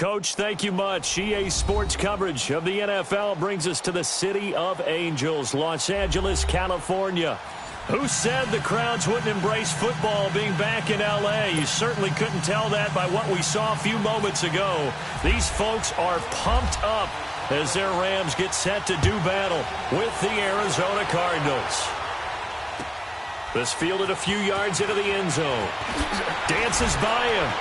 Coach, thank you much. EA Sports coverage of the NFL brings us to the City of Angels, Los Angeles, California. Who said the crowds wouldn't embrace football being back in L.A.? You certainly couldn't tell that by what we saw a few moments ago. These folks are pumped up as their Rams get set to do battle with the Arizona Cardinals. This fielded a few yards into the end zone. Dances by him.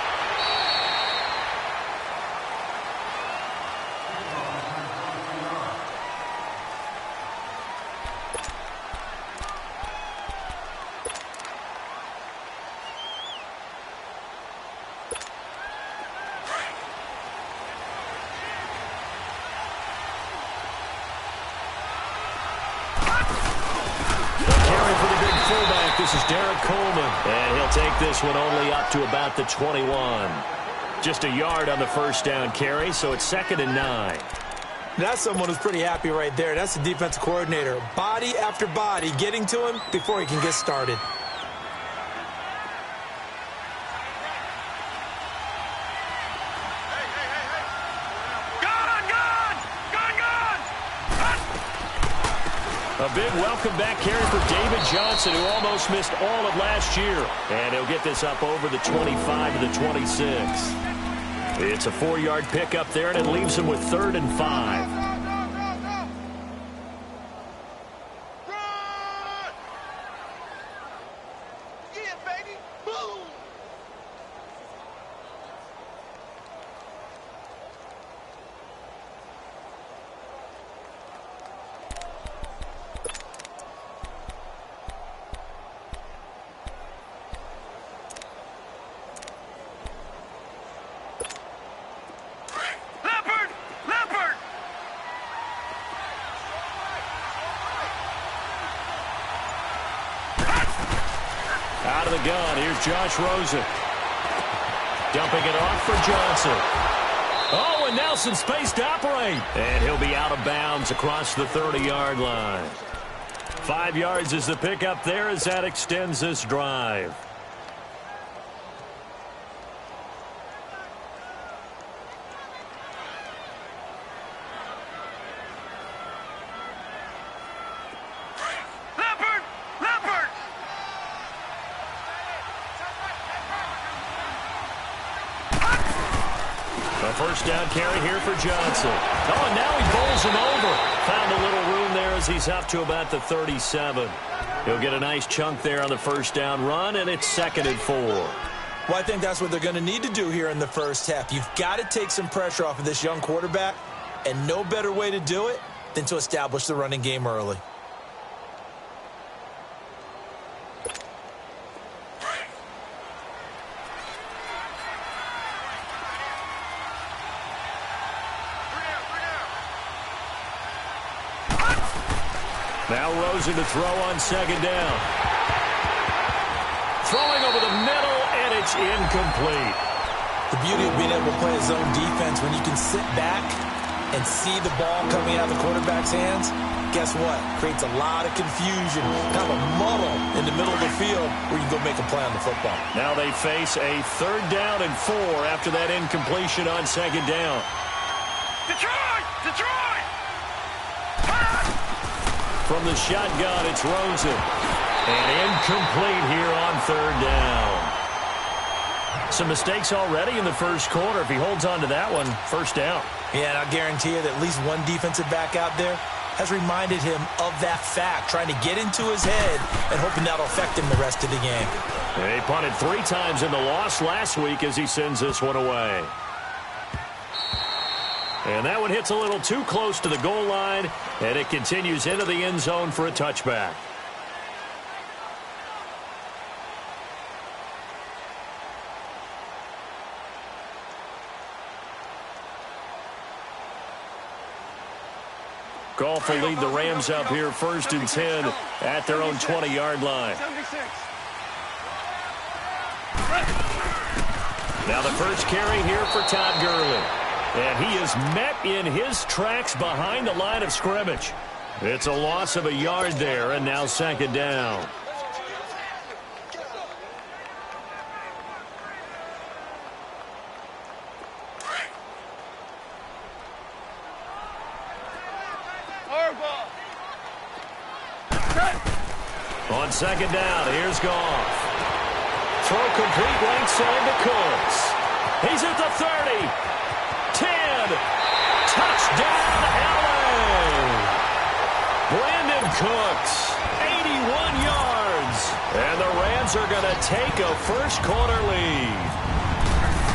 This is Derek Coleman, and he'll take this one only up to about the 21. Just a yard on the first down carry, so it's 2nd and 9. That's someone who's pretty happy right there. That's the defensive coordinator. Body after body getting to him before he can get started. A big welcome back carry for David Johnson, who almost missed all of last year. And he'll get this up over the 25 to the 26. It's a 4-yard pickup there, and it leaves him with 3rd and 5. Out of the gun, here's Josh Rosen. Dumping it off for Johnson. Oh, and Nelson space to operate. And he'll be out of bounds across the 30-yard line. 5 yards is the pickup there as that extends this drive. First down carry here for Johnson. Oh, and now he bowls him over. Found a little room there as he's up to about the 37. He'll get a nice chunk there on the first down run, and it's 2nd and 4. Well, I think that's what they're going to need to do here in the first half. You've got to take some pressure off of this young quarterback, and no better way to do it than to establish the running game early. Now Rosen to throw on 2nd down. Throwing over the middle, and it's incomplete. The beauty of being able to play a zone defense when you can sit back and see the ball coming out of the quarterback's hands, guess what? Creates a lot of confusion, kind of a muddle in the middle of the field where you can go make a play on the football. Now they face a 3rd down and 4 after that incompletion on 2nd down. Detroit! Detroit! From the shotgun, it's Rosen. And incomplete here on 3rd down. Some mistakes already in the first quarter. If he holds on to that one, first down. Yeah, and I'll guarantee you that at least one defensive back out there has reminded him of that fact, trying to get into his head and hoping that'll affect him the rest of the game. And he punted 3 times in the loss last week as he sends this one away. And that one hits a little too close to the goal line, and it continues into the end zone for a touchback. Goff will lead the Rams up here 1st and 10 at their own 20-yard line. Now the first carry here for Todd Gurley. And he is met in his tracks behind the line of scrimmage. It's a loss of a yard there, and now 2nd down. On second down, here's Goff. Throw complete right side to Cooks. He's at the 30. 10. Touchdown, LA. Brandon Cooks, 81 yards. And the Rams are going to take a first-quarter lead.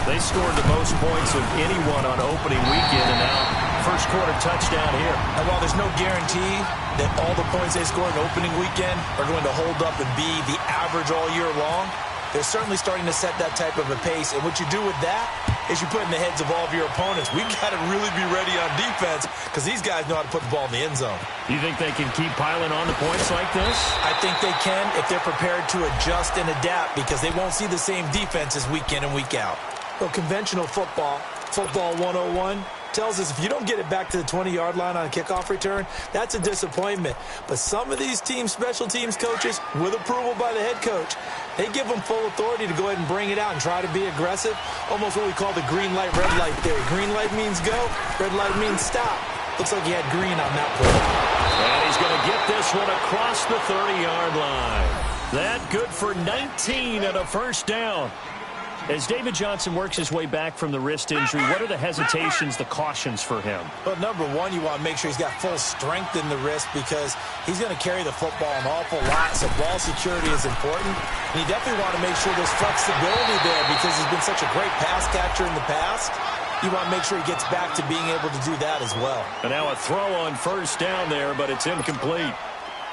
They scored the most points of anyone on opening weekend, and now first-quarter touchdown here. And while there's no guarantee that all the points they scored in opening weekend are going to hold up and be the average all year long, they're certainly starting to set that type of a pace. And what you do with that is you put in the heads of all of your opponents, we've got to really be ready on defense because these guys know how to put the ball in the end zone. You think they can keep piling on the points like this? I think they can if they're prepared to adjust and adapt because they won't see the same defenses week in and week out. Well, conventional football 101, tells us if you don't get it back to the 20-yard line on a kickoff return, that's a disappointment. But some of these teams, special teams coaches, with approval by the head coach, they give them full authority to go ahead and bring it out and try to be aggressive, almost what we call the green light, red light theory. Green light means go, red light means stop. Looks like he had green on that play. And he's going to get this one across the 30-yard line. That good for 19 and a first down. As David Johnson works his way back from the wrist injury, what are the hesitations, the cautions for him? Well, number one, you want to make sure he's got full strength in the wrist because he's going to carry the football an awful lot, so ball security is important. And you definitely want to make sure there's flexibility there because he's been such a great pass catcher in the past. You want to make sure he gets back to being able to do that as well. And now a throw on first down there, but it's incomplete.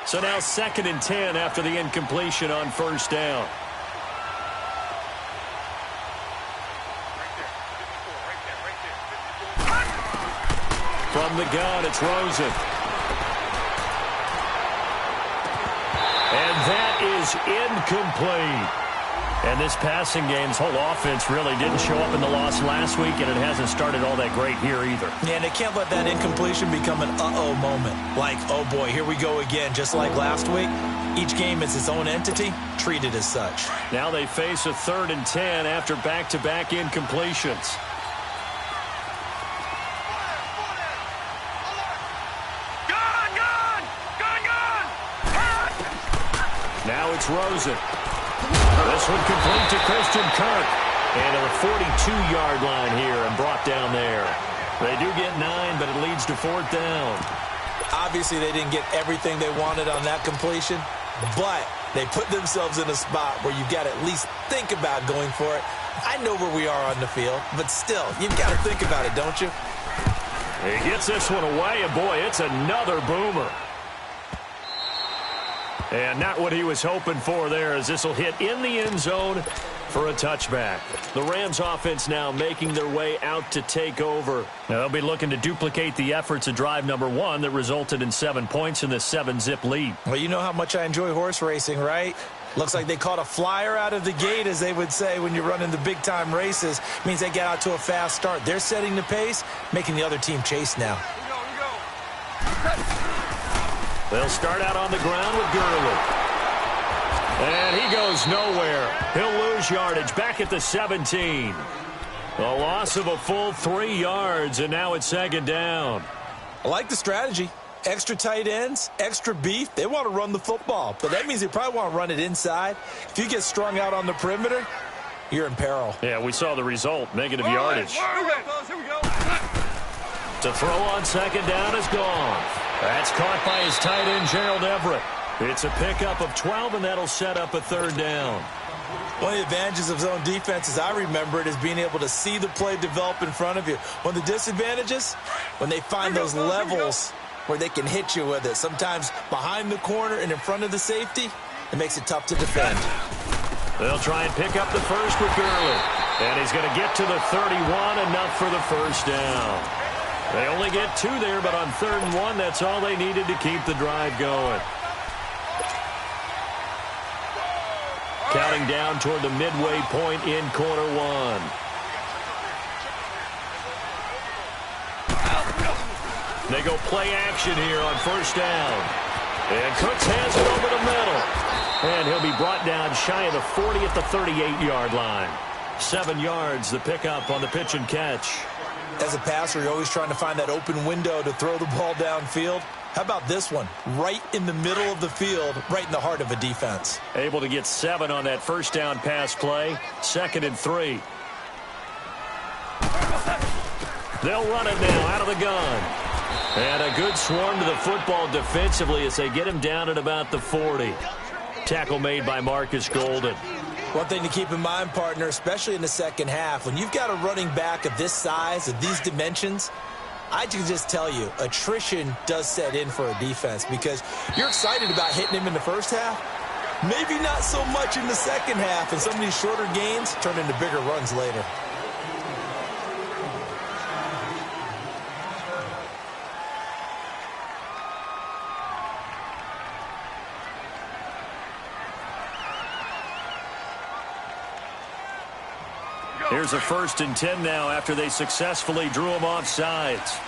So now 2nd and 10 after the incompletion on first down. From the gun, it's Rosen. And that is incomplete. And this passing game's whole offense really didn't show up in the loss last week, and it hasn't started all that great here either. Yeah, and they can't let that incompletion become an uh-oh moment. Like, oh boy, here we go again, just like last week. Each game is its own entity, treated as such. Now they face a 3rd and 10 after back-to-back incompletions. Now it's Rosen. This one complete to Christian Kirk. And a 42-yard line here and brought down there. They do get 9, but it leads to 4th down. Obviously, they didn't get everything they wanted on that completion, but they put themselves in a spot where you've got to at least think about going for it. I know where we are on the field, but still, you've got to think about it, don't you? He gets this one away, and boy, it's another boomer. And not what he was hoping for there, as this will hit in the end zone for a touchback. The Rams offense now making their way out to take over. Now they'll be looking to duplicate the efforts of drive number 1 that resulted in 7 points in this 7-zip lead. Well, you know how much I enjoy horse racing, right? Looks like they caught a flyer out of the gate, as they would say when you're running the big-time races. Means they get out to a fast start. They're setting the pace, making the other team chase now. They'll start out on the ground with Gurley. And he goes nowhere. He'll lose yardage back at the 17. A loss of a full 3 yards, and now it's 2nd down. I like the strategy. Extra tight ends, extra beef. They want to run the football, but that means they probably want to run it inside. If you get strung out on the perimeter, you're in peril. Yeah, we saw the result, negative yardage. Here we go. To throw on 2nd down is gone. That's caught by his tight end, Gerald Everett. It's a pickup of 12, and that'll set up a 3rd down. One of the advantages of zone defense, as I remember it, is being able to see the play develop in front of you. One of the disadvantages, when they find those levels where they can hit you with it, sometimes behind the corner and in front of the safety, it makes it tough to defend. They'll try and pick up the first with Gurley. And he's going to get to the 31, enough for the first down. They only get 2 there, but on 3rd and 1, that's all they needed to keep the drive going. Counting down toward the midway point in quarter 1. They go play action here on first down. And Cooks has it over the middle. And he'll be brought down shy of the 40 at the 38-yard line. 7 yards, the pickup on the pitch and catch. As a passer, you're always trying to find that open window to throw the ball downfield. How about this one? Right in the middle of the field, right in the heart of a defense. Able to get 7 on that first down pass play. 2nd and 3. They'll run it now out of the gun. And a good swarm to the football defensively as they get him down at about the 40. Tackle made by Marcus Golden. One thing to keep in mind, partner, especially in the second half, when you've got a running back of this size, of these dimensions, I can just tell you, attrition does set in for a defense because you're excited about hitting him in the first half. Maybe not so much in the second half, and some of these shorter gains turn into bigger runs later. Here's a 1st and 10 now after they successfully drew him off sides.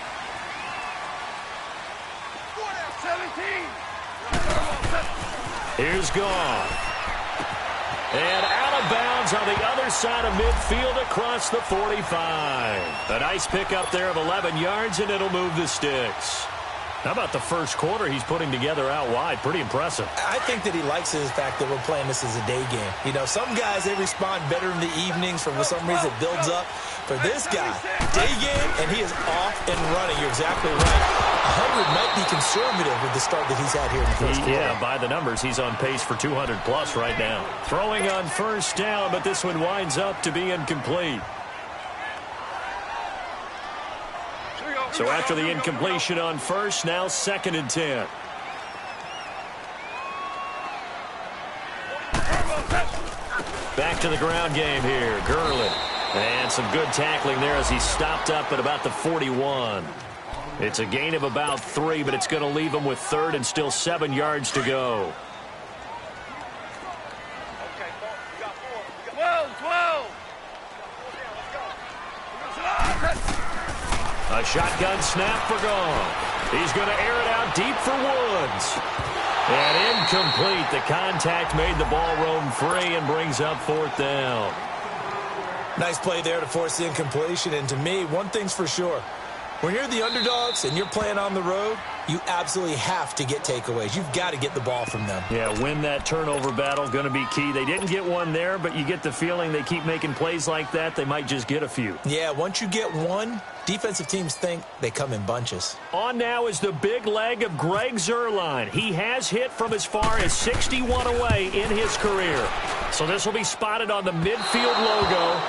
17. Here's gone. And out of bounds on the other side of midfield across the 45. A nice pickup there of 11 yards, and it'll move the sticks. How about the first quarter he's putting together out wide? Pretty impressive. I think that he likes the fact that we're playing this as a day game. You know, some guys, they respond better in the evenings. For some reason, it builds up. For this guy, day game, and he is off and running. You're exactly right. 100 might be conservative with the start that he's had here in the first quarter. Yeah, by the numbers, he's on pace for 200-plus right now. Throwing on first down, but this one winds up to be incomplete. So after the incompletion on first, now 2nd and 10. Back to the ground game here. Gurley. And some good tackling there as he stopped up at about the 41. It's a gain of about 3, but it's going to leave him with 3rd and still 7 yards to go. 12. A shotgun snap for Gone. He's going to air it out deep for Woods. And incomplete. The contact made the ball roam free and brings up 4th down. Nice play there to force the incompletion. And to me, one thing's for sure. When you're the underdogs and you're playing on the road, you absolutely have to get takeaways. You've got to get the ball from them. Yeah, win that turnover battle, going to be key. They didn't get one there, but you get the feeling they keep making plays like that, they might just get a few. Yeah, once you get one, defensive teams think they come in bunches. On now is the big leg of Greg Zuerlein. He has hit from as far as 61 away in his career. So this will be spotted on the midfield logo.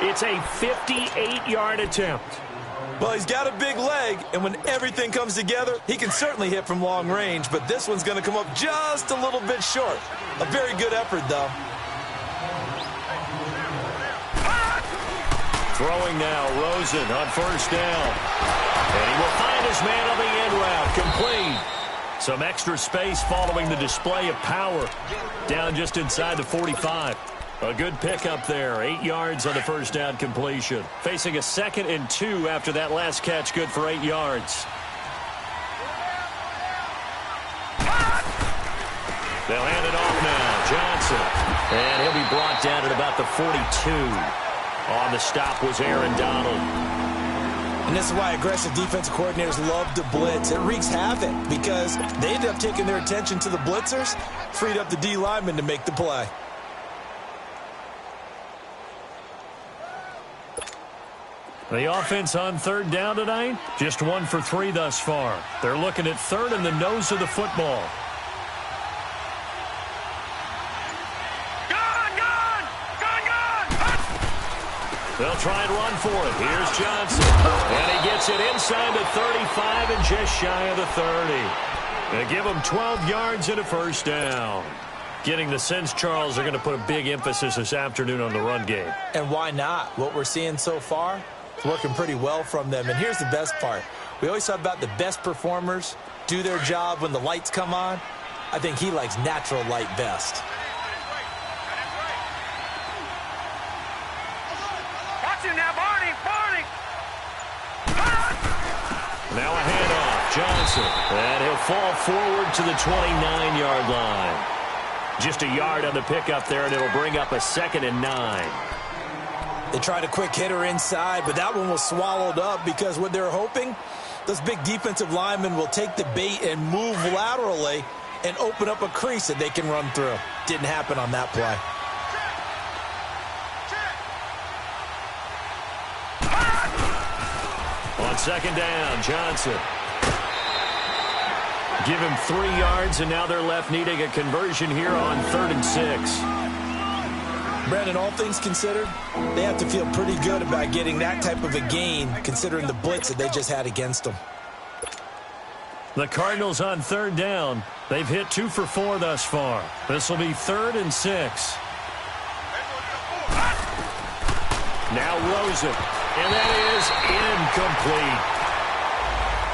It's a 58-yard attempt. Well, he's got a big leg, and when everything comes together, he can certainly hit from long range, but this one's going to come up just a little bit short. A very good effort, though. Throwing now, Rosen on first down. And he will find his man on the end route, complete. Some extra space following the display of power. Down just inside the 45. A good pickup there. 8 yards on the first down completion. Facing a 2nd and 2 after that last catch, good for 8 yards. They'll hand it off now. Johnson. And he'll be brought down at about the 42. On the stop was Aaron Donald. And this is why aggressive defensive coordinators love to blitz. It wreaks havoc because they end up taking their attention to the blitzers, freed up the D lineman to make the play. The offense on 3rd down tonight, just 1 for 3 thus far. They're looking at 3rd and the nose of the football. They'll try and run for it. Here's Johnson. And he gets it inside the 35 and just shy of the 30. They give him 12 yards and a first down. Getting the sense, Charles, they're going to put a big emphasis this afternoon on the run game. And why not? What we're seeing so far, it's working pretty well from them. And here's the best part. We always talk about the best performers do their job when the lights come on. I think he likes natural light best. Watch him now, Barney. Now a handoff. Johnson. And he'll fall forward to the 29-yard line. Just a yard on the pickup there, and it'll bring up a 2nd and 9. They tried a quick hitter inside, but that one was swallowed up because what they're hoping Those big defensive linemen will take the bait and move laterally and open up a crease that they can run through. Didn't happen on that play. On second down, Johnson. Give him 3 yards, and now they're left needing a conversion here on 3rd and 6. Brandon, all things considered, they have to feel pretty good about getting that type of a gain, considering the blitz that they just had against them. The Cardinals on 3rd down. They've hit 2 for 4 thus far. This will be 3rd and 6. Now Rosen, and that is incomplete.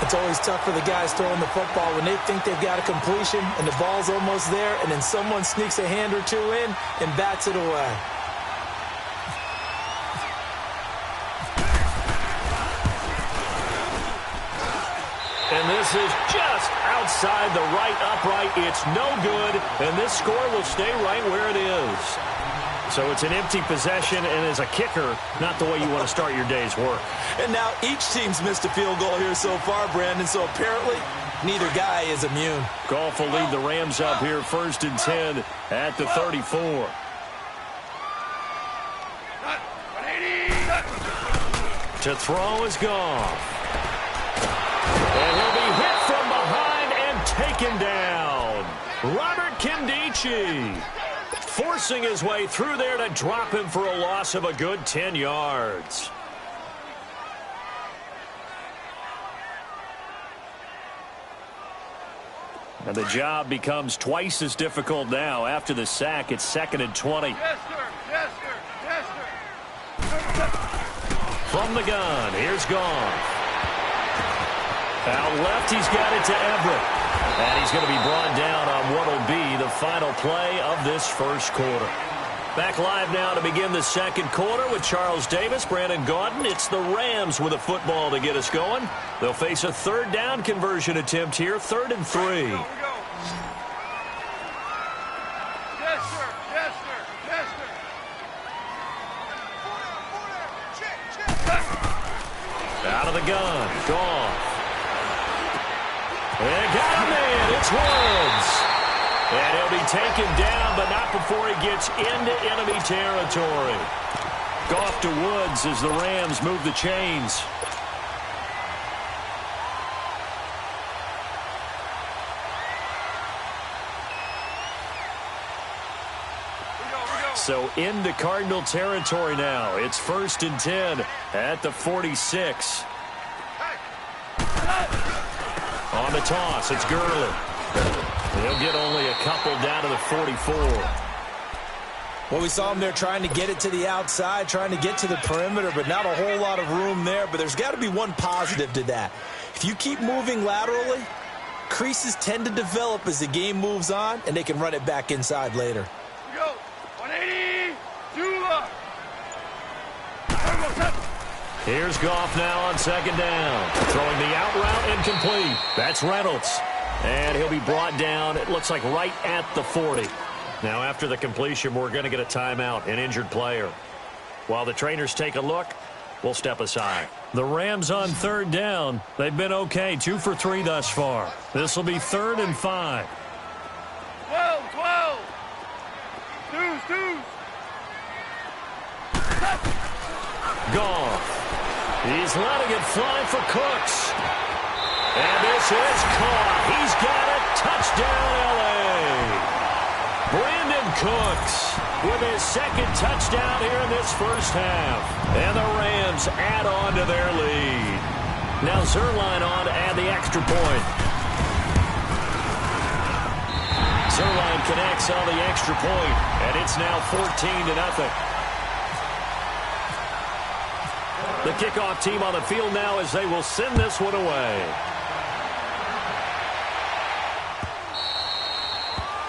It's always tough for the guys throwing the football when they think they've got a completion and the ball's almost there, and then someone sneaks a hand or two in and bats it away. And this is just outside the right upright. It's no good, and this score will stay right where it is. So it's an empty possession, and as a kicker, not the way you want to start your day's work. And now each team's missed a field goal here so far, Brandon, so apparently neither guy is immune. Goff will lead the Rams up here 1st and 10 at the 34. To throw is Goff. And he'll be hit from behind and taken down. Robert Nkemdiche forcing his way through there to drop him for a loss of a good 10 yards. And the job becomes twice as difficult now. After the sack, it's 2nd and 20. Yes, sir. Yes, sir. Yes, sir. From the gun, here's Goff. Out left, he's got it to Everett. And he's going to be brought down on what will be the final play of this first quarter. Back live now to begin the second quarter with Charles Davis, Brandon Gaudin. It's the Rams with a football to get us going. They'll face a 3rd down conversion attempt here, 3rd and 3. Here we go. Yes, sir. Yes, sir. Yes, sir. Out of the gun, Goff. And got him in. It's Woods. And he'll be taken down, but not before he gets into enemy territory. Goff to Woods as the Rams move the chains. So into Cardinal territory now. It's 1st and 10 at the 46. On the toss, it's Gurley. He'll get only a couple down to the 44. Well, we saw him there trying to get it to the outside, trying to get to the perimeter, but not a whole lot of room there. But there's got to be one positive to that. If you keep moving laterally, creases tend to develop as the game moves on, and they can run it back inside later. Here we go. 180. Zula. Here's Goff now on 2nd down. Throwing the out route incomplete. That's Reynolds. And he'll be brought down, it looks like, right at the 40. Now, after the completion, we're going to get a timeout, an injured player. While the trainers take a look, we'll step aside. The Rams on 3rd down. They've been okay, 2 for 3 thus far. This will be 3rd and 5. 12, 12. Deuce. Goff. He's letting it fly for Cooks. And this is caught. He's got it. Touchdown, L.A. Brandon Cooks with his 2nd touchdown here in this first half. And the Rams add on to their lead. Now Zuerlein on to add the extra point. Zuerlein connects on the extra point, and it's now 14-0. The kickoff team on the field now as they will send this one away.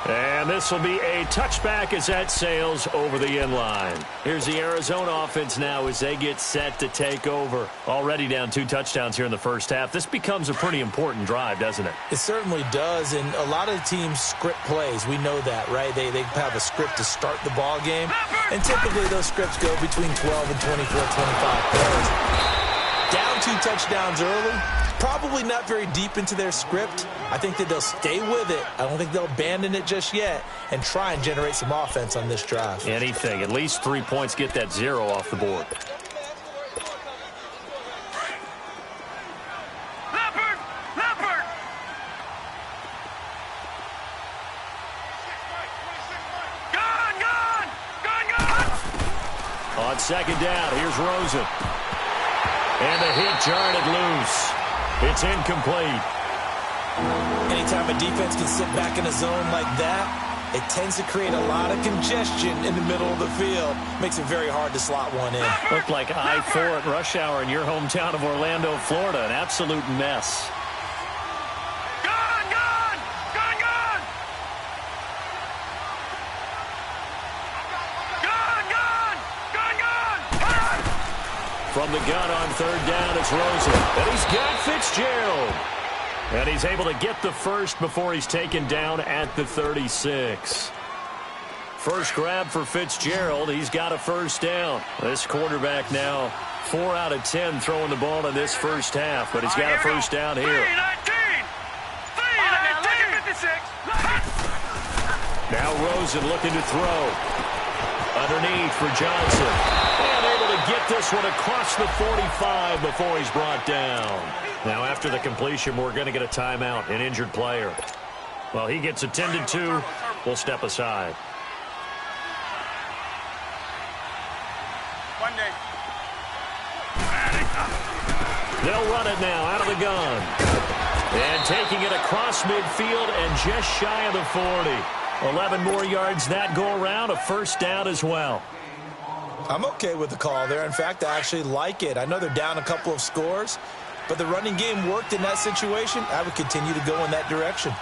And this will be a touchback as that sails over the end line. Here's the Arizona offense now as they get set to take over. Already down 2 touchdowns here in the first half. This becomes a pretty important drive, doesn't it? It certainly does, and a lot of the teams script plays. We know that, right? They have a script to start the ball game, and typically those scripts go between 12 and 24, 25 plays. Down scoring 2 touchdowns early, probably not very deep into their script. I think that they'll stay with it. I don't think they'll abandon it just yet and try and generate some offense on this drive. Anything. At least 3 points, get that 0 off the board. On second down, here's Rosen. And the hit jarred it loose. It's incomplete. Anytime a defense can sit back in a zone like that, it tends to create a lot of congestion in the middle of the field. Makes it very hard to slot one in. Looked like I-4 at rush hour in your hometown of Orlando, Florida. An absolute mess. From the gun on third down, it's Rosen. And he's got Fitzgerald. And he's able to get the first before he's taken down at the 36. First grab for Fitzgerald. He's got a first down. This quarterback now 4 out of 10 throwing the ball in this first half. But he's got a first down here. Now Rosen looking to throw. Underneath for Johnson. And able to get this one across the 45 before he's brought down. Now after the completion, we're going to get a timeout, an injured player. Well, he gets attended to. We'll step aside. They'll run it now out of the gun. And taking it across midfield and just shy of the 40. 11 more yards that go around, a first down as well. I'm okay with the call there. In fact, I actually like it. I know they're down a couple of scores, but the running game worked in that situation. I would continue to go in that direction.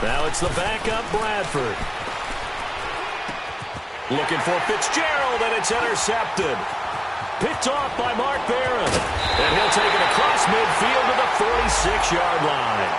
Now it's the backup, Bradford. Looking for Fitzgerald, and it's intercepted. Picked off by Mark Barron. And he'll take it across midfield to the 46-yard line.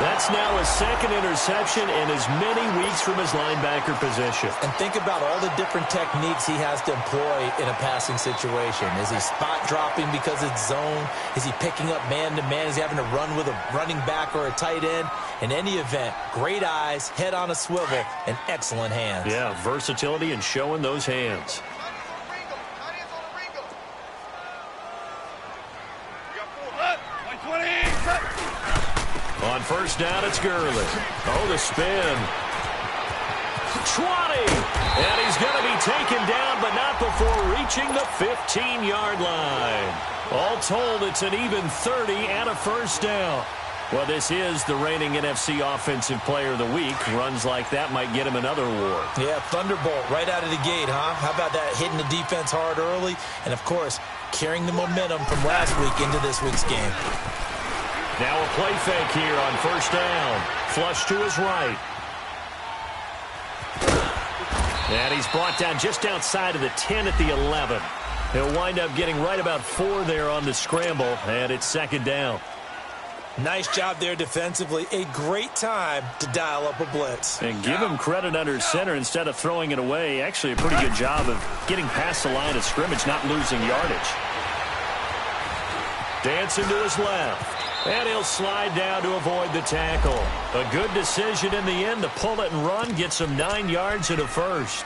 That's now his second interception in as many weeks from his linebacker position. And think about all the different techniques he has to employ in a passing situation. Is he spot dropping because it's zone? Is he picking up man-to-man? Is he having to run with a running back or a tight end? In any event, great eyes, head on a swivel, and excellent hands. Yeah, versatility and showing those hands. On first down, it's Gurley. Oh, the spin. 20. And he's going to be taken down, but not before reaching the 15-yard line. All told, it's an even 30 and a first down. Well, this is the reigning NFC Offensive Player of the Week. Runs like that might get him another award. Yeah, Thunderbolt right out of the gate, huh? How about that, hitting the defense hard early? And, of course, carrying the momentum from last week into this week's game. Now a play fake here on first down. Flush to his right. And he's brought down just outside of the 10 at the 11. He'll wind up getting right about 4 there on the scramble, and it's second down. Nice job there defensively. A great time to dial up a blitz. And give him credit under center instead of throwing it away. Actually a pretty good job of getting past the line of scrimmage, not losing yardage. Dancing to his left. And he'll slide down to avoid the tackle. A good decision in the end to pull it and run. Gets him 9 yards and a first.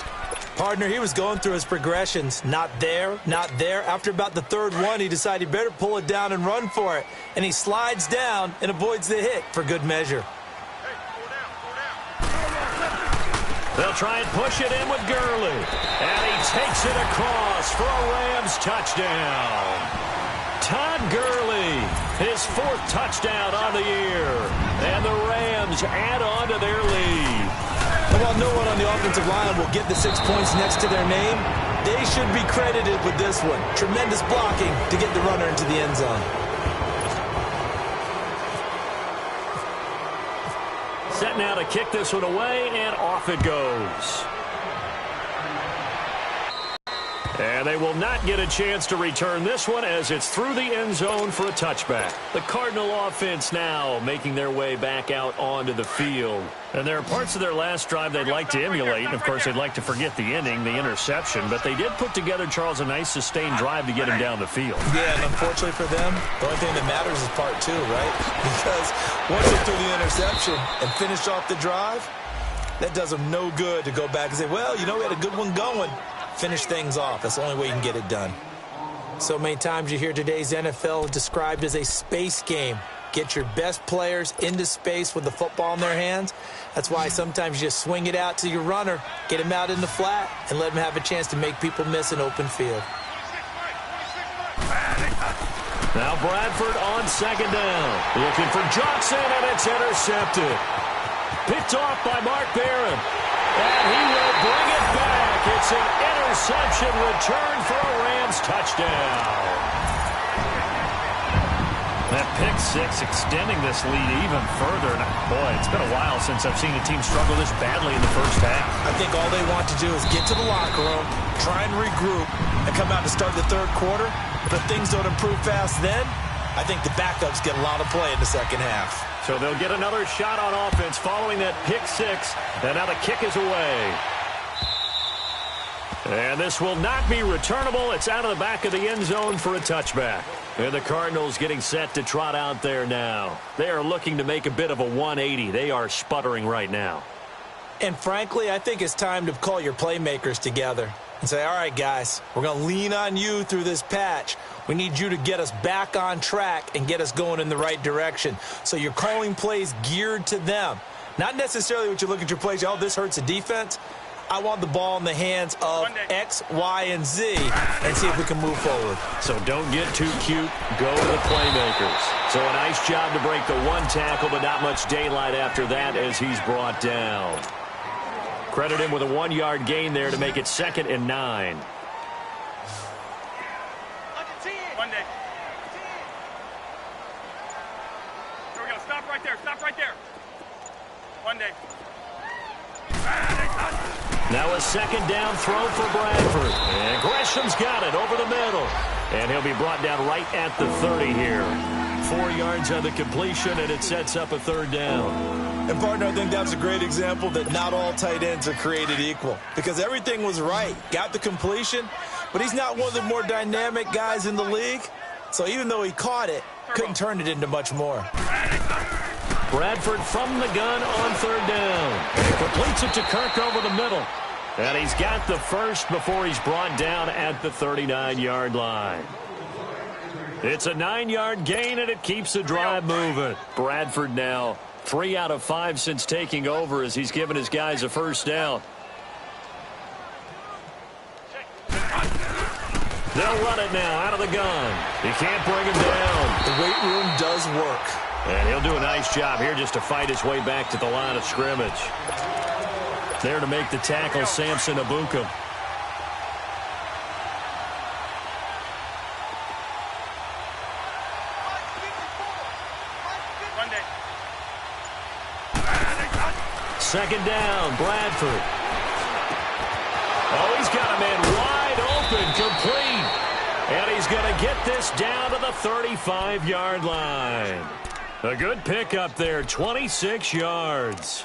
Partner, he was going through his progressions. Not there, not there. After about the third one, he decided he better pull it down and run for it. And he slides down and avoids the hit for good measure. They'll try and push it in with Gurley. And he takes it across for a Rams touchdown. Todd Gurley, his 4th touchdown on the year. And the Rams add on to their lead. And while no one on the offensive line will get the 6 points next to their name, they should be credited with this one. Tremendous blocking to get the runner into the end zone. Set now to kick this one away, and off it goes. And they will not get a chance to return this one as it's through the end zone for a touchback. The Cardinal offense now making their way back out onto the field. And there are parts of their last drive they'd like to emulate. And, of course, they'd like to forget the ending, the interception. But they did put together, Charles, a nice sustained drive to get him down the field. Yeah, and unfortunately for them, the only thing that matters is part two, right? Because once they threw the interception and finished off the drive, that does them no good to go back and say, well, you know, we had a good one going. Finish things off. That's the only way you can get it done. So many times you hear today's NFL described as a space game. Get your best players into space with the football in their hands. That's why sometimes you just swing it out to your runner, get him out in the flat, and let him have a chance to make people miss an open field. Now Bradford on second down. Looking for Johnson, and it's intercepted. Picked off by Mark Barron. And he will bring it back. It's an interception return for a Rams touchdown. That pick six extending this lead even further. And boy, it's been a while since I've seen a team struggle this badly in the first half. I think all they want to do is get to the locker room, try and regroup, and come out to start the third quarter. But if things don't improve fast then, I think the backups get a lot of play in the second half. So they'll get another shot on offense following that pick six. And now the kick is away. And this will not be returnable. It's out of the back of the end zone for a touchback. And the Cardinals getting set to trot out there now. They are looking to make a bit of a 180. They are sputtering right now. And frankly, I think it's time to call your playmakers together and say, all right, guys, we're going to lean on you through this patch. We need you to get us back on track and get us going in the right direction. So you're calling plays geared to them. Not necessarily what you look at your plays, oh, this hurts the defense. I want the ball in the hands of X, Y, and Z and see if we can move forward. So don't get too cute. Go to the playmakers. So a nice job to break the one tackle, but not much daylight after that as he's brought down. Credit him with a 1-yard gain there to make it 2nd and 9. Monday. Here we go. Stop right there. Stop right there. Monday. Now a 2nd down throw for Bradford. And Gresham's got it over the middle. And he'll be brought down right at the 30 here. 4 yards on the completion, and it sets up a 3rd down. And, partner, I think that's a great example that not all tight ends are created equal. Because everything was right. Got the completion, but he's not one of the more dynamic guys in the league. So even though he caught it, couldn't turn it into much more. Bradford from the gun on 3rd down. He completes it to Kirk over the middle. And he's got the first before he's brought down at the 39-yard line. It's a 9-yard gain, and it keeps the drive moving. Bradford now 3 out of 5 since taking over as he's given his guys a first down. They'll run it now out of the gun. He can't bring him down. The weight room does work. And he'll do a nice job here just to fight his way back to the line of scrimmage. There to make the tackle, Samson Ebukam. Second down, Bradford. Oh, he's got a man wide open, complete. And he's going to get this down to the 35-yard line. A good pickup there, 26 yards.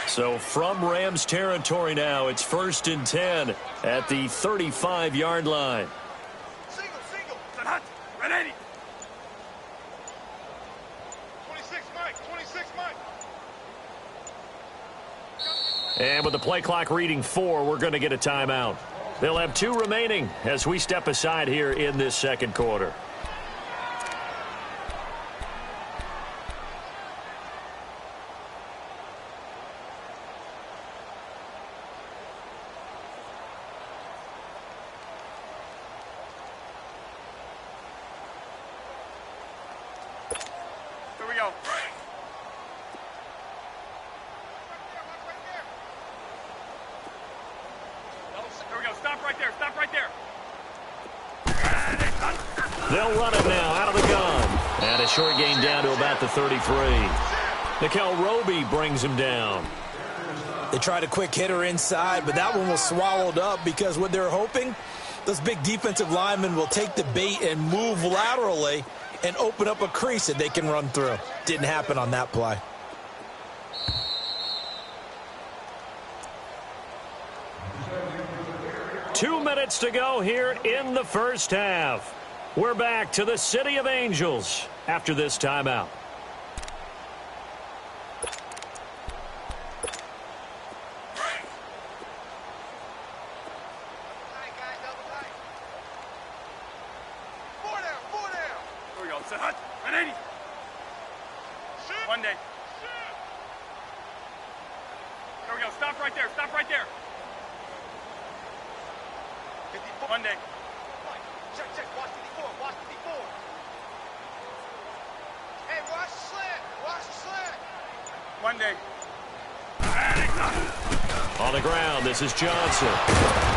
So from Rams territory now, it's 1st and 10 at the 35-yard line. Single. Hunt. Red 80. 26 Mike. And with the play clock reading 4, we're going to get a timeout. They'll have 2 remaining as we step aside here in this 2nd quarter. They'll run it now out of the gun. And a short gain down to about the 33. Nikel Roby brings him down. They tried a quick hitter inside, but that one was swallowed up because what they're hoping, those big defensive linemen will take the bait and move laterally and open up a crease that they can run through. Didn't happen on that play. Two minutes to go here in the first half. We're back to the City of Angels after this timeout. On the ground, this is Johnson.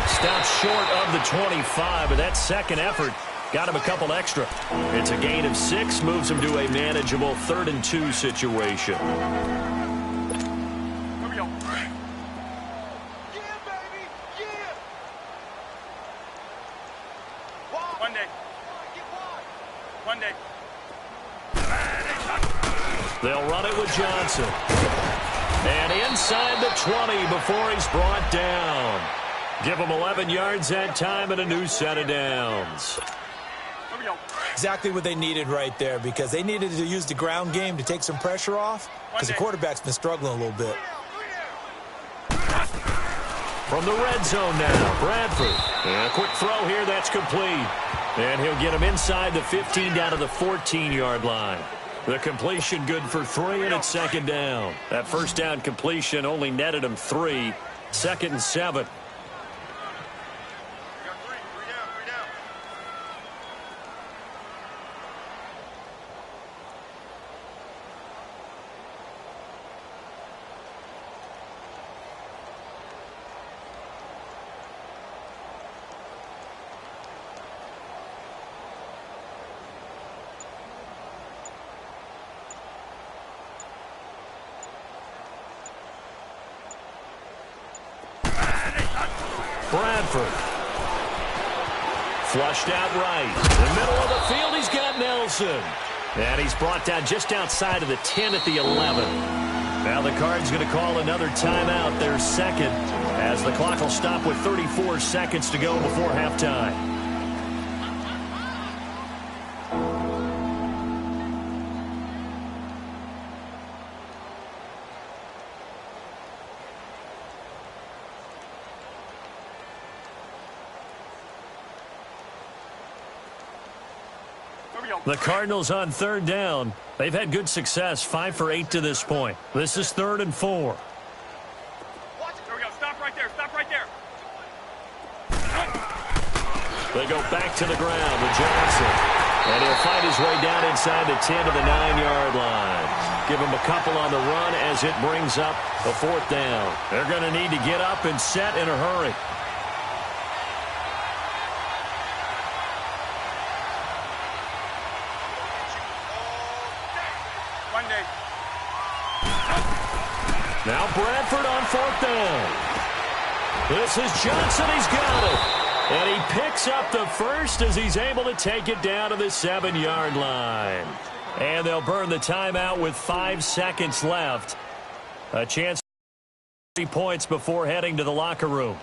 Stops short of the 25, but that second effort got him a couple extra. It's a gain of 6, moves him to a manageable 3rd and 2 situation. Here we go. Yeah, baby! Yeah! One day. One day. They'll run it with Johnson. And inside the 20 before he's brought down. Give him 11 yards that time and a new set of downs. Here we go. Exactly what they needed right there, because they needed to use the ground game to take some pressure off, because the quarterback's been struggling a little bit. From the red zone now, Bradford. And a quick throw here, that's complete. And he'll get him inside the 15 down to the 14-yard line. The completion good for 3, and it's second down. That first down completion only netted him 3. 2nd and 7. Bradford. Flushed out right. In the middle of the field, he's got Nelson. And he's brought down just outside of the 10 at the 11. Now the Cards going to call another timeout, their second, as the clock will stop with 34 seconds to go before halftime. The Cardinals on 3rd down. They've had good success, 5 for 8 to this point. This is 3rd and 4. Here we go. Stop right there. Stop right there. They go back to the ground with Johnson. And he'll find his way down inside the 10 to the 9-yard line. Give him a couple on the run as it brings up a 4th down. They're going to need to get up and set in a hurry. Now Bradford on 4th down. This is Johnson. He's got it. And he picks up the first as he's able to take it down to the 7-yard line. And they'll burn the timeout with 5 seconds left. A chance for 3 points before heading to the locker room.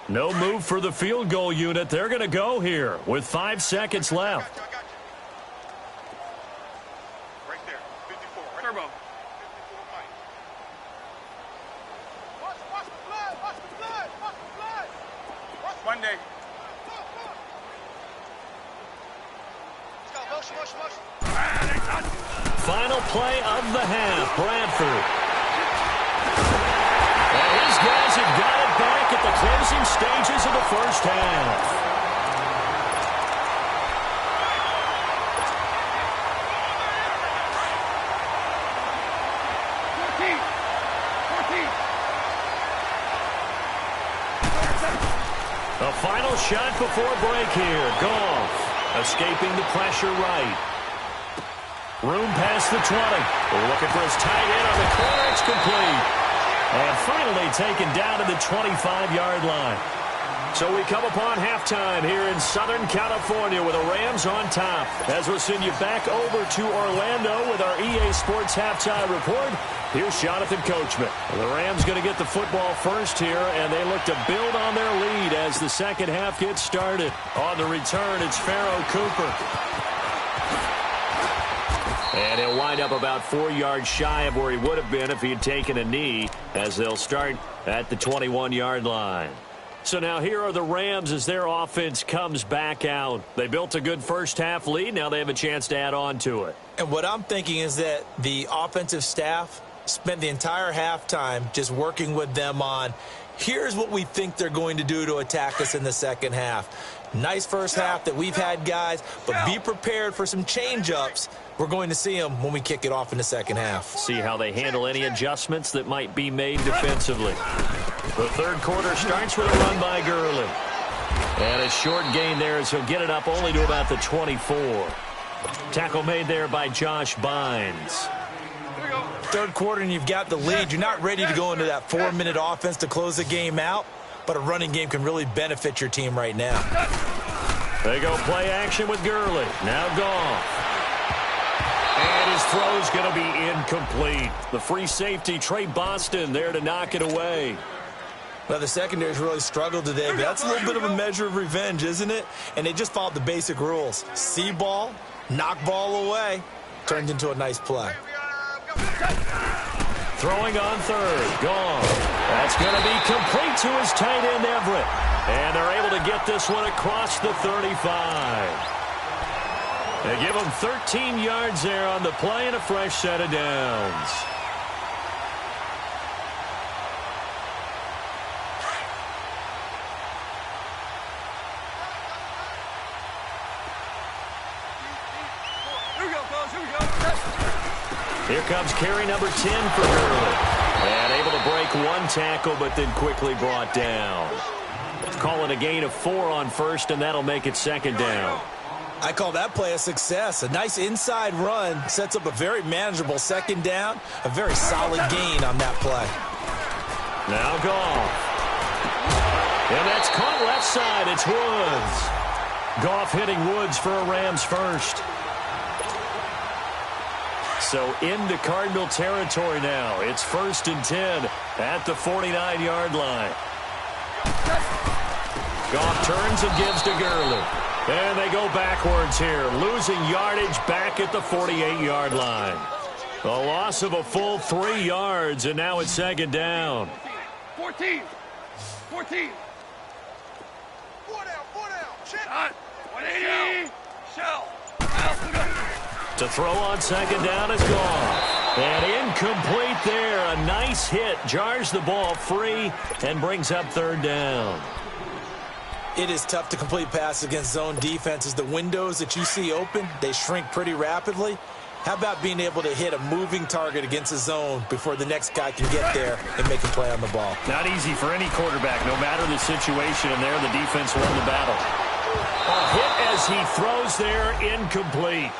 No move for the field goal unit. They're going to go here with 5 seconds left. Right there. 54. Turbo. 54 Mike. Watch the blood! Watch the blood! Watch the blood! One day. Let's go, Final play of the half, Bradford. And his guys have got it back at the closing stages of the first half. The final shot before break here. Goff escaping the pressure right. Room past the 20. Looking for his tight end on the corner. It's complete. And finally taken down to the 25-yard line. So we come upon halftime here in Southern California with the Rams on top. As we'll send you back over to Orlando with our EA Sports Halftime Report. Here's Jonathan Coachman. The Rams going to get the football first here, and they look to build on their lead as the second half gets started. On the return, it's Pharoh Cooper. And he'll wind up about 4 yards shy of where he would have been if he had taken a knee, as they'll start at the 21-yard line. So now here are the Rams as their offense comes back out. They built a good first-half lead. Now they have a chance to add on to it. And what I'm thinking is that the offensive staff spent the entire halftime just working with them on, here's what we think they're going to do to attack us in the second half. Nice first half that we've had, guys, but be prepared for some change-ups. We're going to see them when we kick it off in the second half. See how they handle any adjustments that might be made defensively. The third quarter starts with a run by Gurley. And a short gain there as he'll get it up only to about the 24. Tackle made there by Josh Bynes. Third quarter and you've got the lead. You're not ready to go into that 4-minute offense to close the game out, but a running game can really benefit your team right now. They go play action with Gurley. Now Goff. And his throw's going to be incomplete. The free safety, Trey Boston, there to knock it away. Well, the secondary's really struggled today, but that's a little bit of a measure of revenge, isn't it? And they just followed the basic rules. See ball, knock ball away. Turned into a nice play. Throwing on third. Gone. That's going to be complete to his tight end, Everett. And they're able to get this one across the 35. They give him 13 yards there on the play and a fresh set of downs. Here we go, fellas. Here we go. Here comes carry number 10 for Gurley. And able to break one tackle, but then quickly brought down. Calling a gain of 4 on first, and that'll make it second down. I call that play a success. A nice inside run sets up a very manageable second down. A very solid gain on that play. Now Goff. And that's caught left side. It's Woods. Goff hitting Woods for a Rams first. So into Cardinal territory now. It's 1st and 10 at the 49-yard line. Goff turns and gives to Gurley. And they go backwards here, losing yardage back at the 48-yard line. A loss of a full 3 yards, and now it's second down. 14. 14. 4 down, 4 down. Check. Shot. 180. Shell. To throw on second down is Goff. And incomplete there. A nice hit. Jars the ball free and brings up third down. It is tough to complete passes against zone defenses. The windows that you see open, they shrink pretty rapidly. How about being able to hit a moving target against a zone before the next guy can get there and make a play on the ball? Not easy for any quarterback, no matter the situation, and there the defense won the battle. A hit as he throws there, incomplete.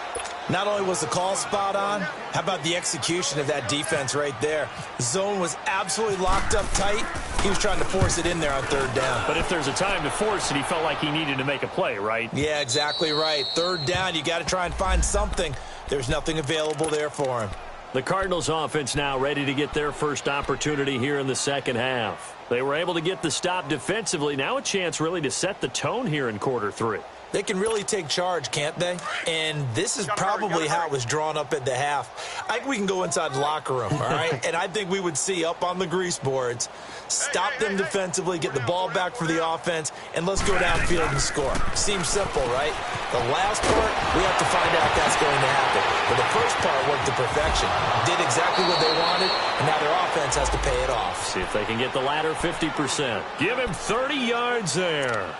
Not only was the call spot on, how about the execution of that defense right there? The zone was absolutely locked up tight. He was trying to force it in there on third down. But if there's a time to force it, he felt like he needed to make a play, right? Yeah, exactly right. Third down, you got to try and find something. There's nothing available there for him. The Cardinals offense now ready to get their first opportunity here in the second half. They were able to get the stop defensively. Now a chance really to set the tone here in quarter 3. They can really take charge, can't they? And this is probably how it was drawn up at the half. I think we can go inside the locker room, all right? And I think we would see up on the grease boards, stop them defensively, get the ball back for the offense, and let's go downfield and score. Seems simple, right? The last part, we have to find out if that's going to happen. But the first part worked to perfection. Did exactly what they wanted, and now their offense has to pay it off. See if they can get the latter 50%. Give him 30 yards there.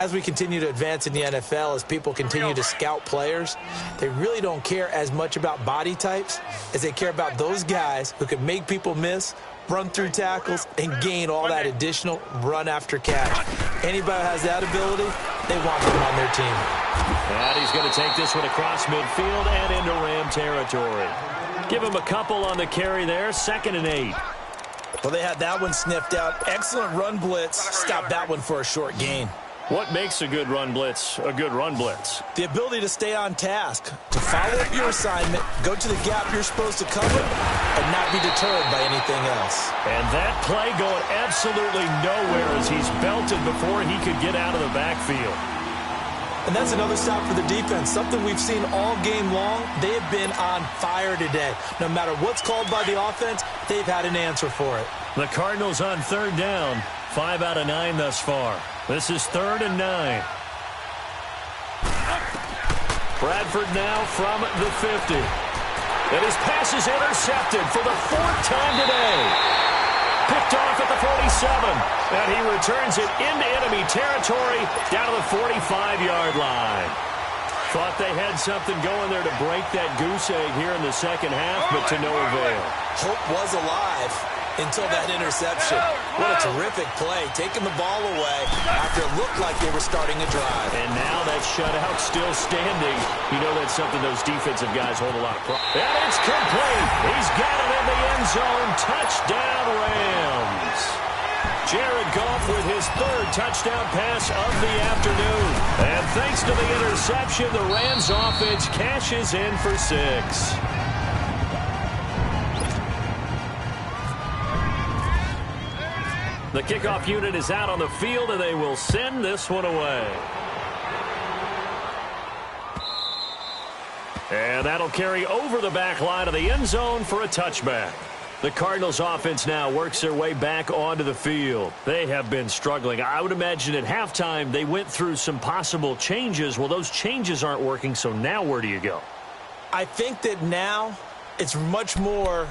As we continue to advance in the NFL, as people continue to scout players, they really don't care as much about body types as they care about those guys who can make people miss, run through tackles, and gain all that additional run after catch. Anybody who has that ability, they want them on their team. And he's going to take this one across midfield and into Ram territory. Give him a couple on the carry there, 2nd and 8. Well, they had that one sniffed out. Excellent run blitz. Stop that one for a short gain. What makes a good run blitz a good run blitz? The ability to stay on task, to follow up your assignment, go to the gap you're supposed to cover, and not be deterred by anything else. And that play going absolutely nowhere as he's belted before he could get out of the backfield. And that's another stop for the defense, something we've seen all game long. They have been on fire today. No matter what's called by the offense, they've had an answer for it. The Cardinals on 3rd down, 5 out of 9 thus far. This is 3rd and 9. Bradford now from the 50. And his pass is intercepted for the 4th time today. Picked off at the 47. And he returns it into enemy territory down to the 45-yard line. Thought they had something going there to break that goose egg here in the second half, but to no avail. Hope was alive until that interception. What a terrific play, taking the ball away after it looked like they were starting a drive. And now that shutout still standing. You know that's something those defensive guys hold a lot of pride. And it's complete. He's got it in the end zone. Touchdown, Rams. Jared Goff with his 3rd touchdown pass of the afternoon. And thanks to the interception, the Rams offense cashes in for 6. The kickoff unit is out on the field, and they will send this one away. And that'll carry over the back line of the end zone for a touchback. The Cardinals offense now works their way back onto the field. They have been struggling. I would imagine at halftime they went through some possible changes. Well, those changes aren't working, so now where do you go? I think that now it's much more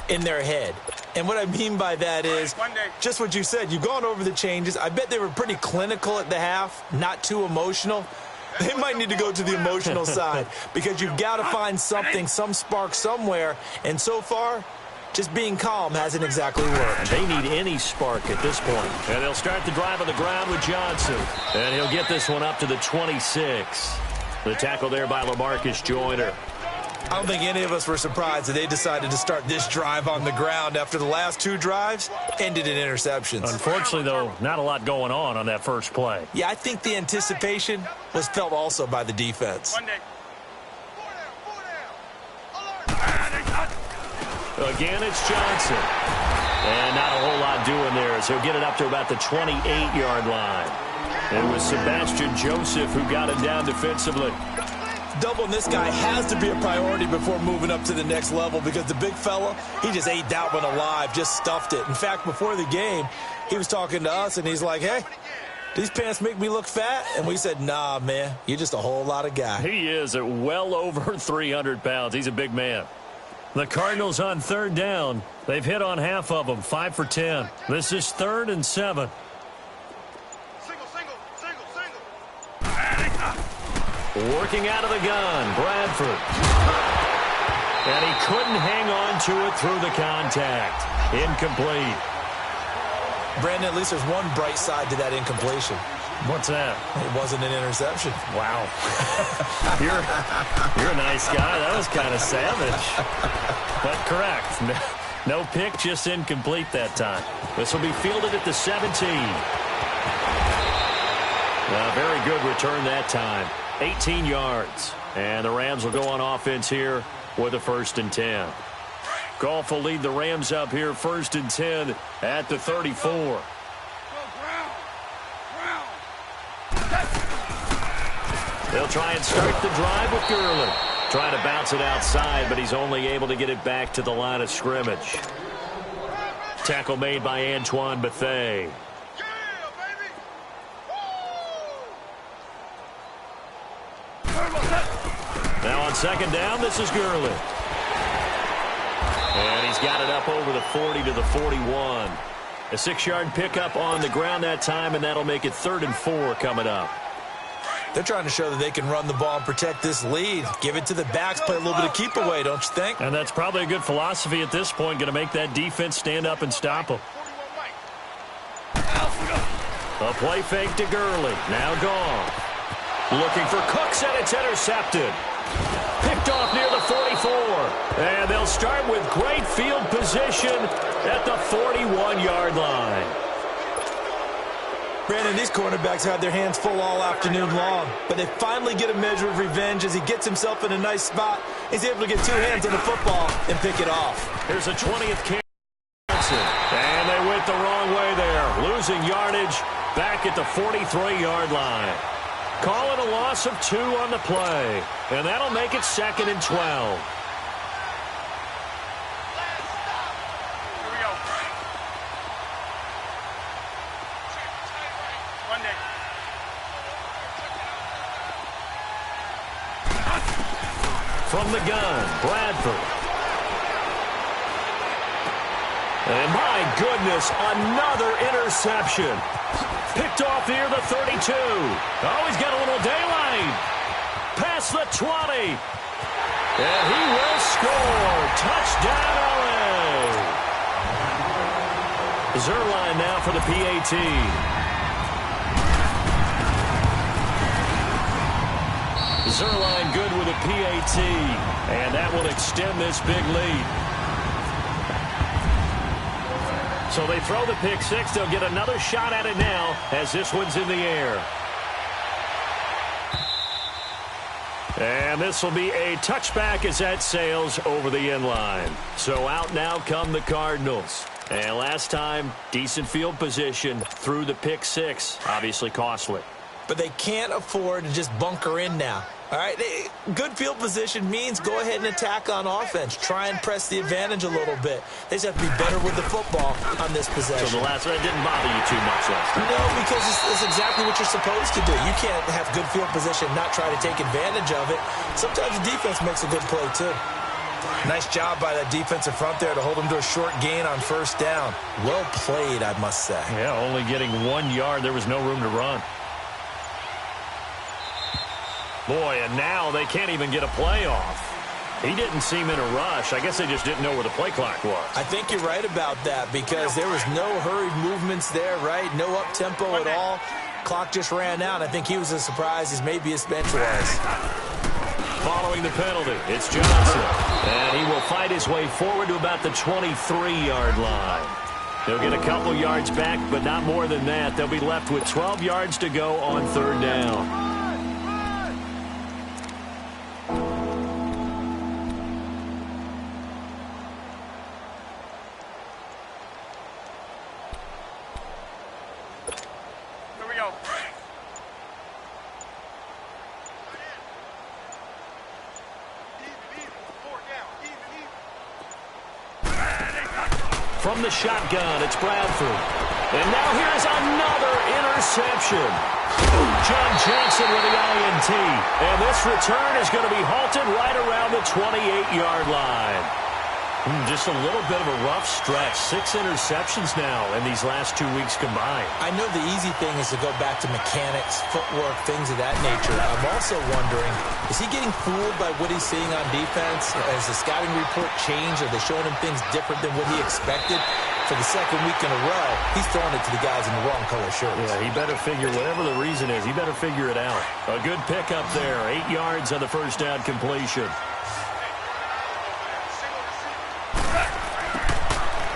in their head. And what I mean by that is just what you said. You've gone over the changes. I bet they were pretty clinical at the half, not too emotional. They might need to go to the emotional side because you've got to find something, some spark somewhere. And so far, just being calm hasn't exactly worked. They need any spark at this point. And they'll start the drive on the ground with Johnson. And he'll get this one up to the 26. The tackle there by LaMarcus Joyner. I don't think any of us were surprised that they decided to start this drive on the ground after the last 2 drives ended in interceptions. Unfortunately, though, not a lot going on that first play. Yeah, I think the anticipation was felt also by the defense. Again, it's Johnson. And not a whole lot doing there as he'll get it up to about the 28-yard line. It was Sebastian Joseph who got him down defensively. Doubling this guy has to be a priority before moving up to the next level because the big fella, he just ate that one alive, just stuffed it. In fact, before the game, he was talking to us, and he's like, hey, these pants make me look fat? And we said, nah, man, you're just a whole lot of guy. He is at well over 300 pounds. He's a big man. The Cardinals on 3rd down. They've hit on half of them, 5 for 10. This is 3rd and 7. Working out of the gun, Bradford. And he couldn't hang on to it through the contact. Incomplete. Brandon, at least there's one bright side to that incompletion. What's that? It wasn't an interception. Wow. You're a nice guy. That was kind of savage. But correct. No pick, just incomplete that time. This will be fielded at the 17. A very good return that time. 18 yards. And the Rams will go on offense here with a 1st and 10. Goff will lead the Rams up here 1st and 10 at the 34. They'll try and start the drive with Gurley. Trying to bounce it outside, but he's only able to get it back to the line of scrimmage. Tackle made by Antoine Bethea. second down, this is Gurley. And he's got it up over the 40 to the 41. A 6-yard pickup on the ground that time, and that'll make it 3rd and 4 coming up. They're trying to show that they can run the ball and protect this lead. Give it to the backs, play a little bit of keep away, don't you think? And that's probably a good philosophy at this point, going to make that defense stand up and stop them. A play fake to Gurley. Now gone. Looking for Cooks, and it's intercepted. Picked off near the 44. And they'll start with great field position at the 41-yard line. Brandon, these cornerbacks had their hands full all afternoon long, but they finally get a measure of revenge as he gets himself in a nice spot. He's able to get 2 hands on the football and pick it off. Here's a 20th carry. And they went the wrong way there. Losing yardage back at the 43-yard line. Call it a loss of 2 on the play. And that'll make it 2nd and 12. Here we go. Monday. From the gun, Bradford. And my goodness, another interception. Picked off near the 32. Oh, he's got a little daylight. Past the 20. And he will score. Touchdown, LA. Zuerlein now for the PAT. Zuerlein good with a PAT. And that will extend this big lead. So they throw the pick six. They'll get another shot at it now as this one's in the air. And this will be a touchback as that sails over the end line. So out now come the Cardinals. And last time, decent field position through the pick six. Obviously costly. But they can't afford to just bunker in now. All right, good field position means go ahead and attack on offense. Try and press the advantage a little bit. They just have to be better with the football on this possession. So the last one didn't bother you too much last time? No, because it's exactly what you're supposed to do. You can't have good field position and not try to take advantage of it. Sometimes the defense makes a good play, too. Nice job by that defensive front there to hold them to a short gain on first down. Well played, I must say. Yeah, only getting 1 yard. There was no room to run. Boy, and now they can't even get a play off. He didn't seem in a rush. I guess they just didn't know where the play clock was. I think you're right about that because there was no hurried movements there, right? No up-tempo at all. Clock just ran out. I think he was as surprised as maybe his bench was. Following the penalty, it's Johnson. And he will fight his way forward to about the 23-yard line. They'll get a couple yards back, but not more than that. They'll be left with 12 yards to go on third down. From the shotgun, it's Bradford. And now here's another interception. John Johnson with the INT. And this return is going to be halted right around the 28-yard line. Just a little bit of a rough stretch. 6 interceptions now in these last 2 weeks combined. I know the easy thing is to go back to mechanics, footwork, things of that nature. I'm also wondering, is he getting fooled by what he's seeing on defense? Has the scouting report changed? Are they showing him things different than what he expected? For the second week in a row, he's throwing it to the guys in the wrong color shirts. Yeah, he better figure, whatever the reason is, he better figure it out. A good pickup there. 8 yards on the first down completion.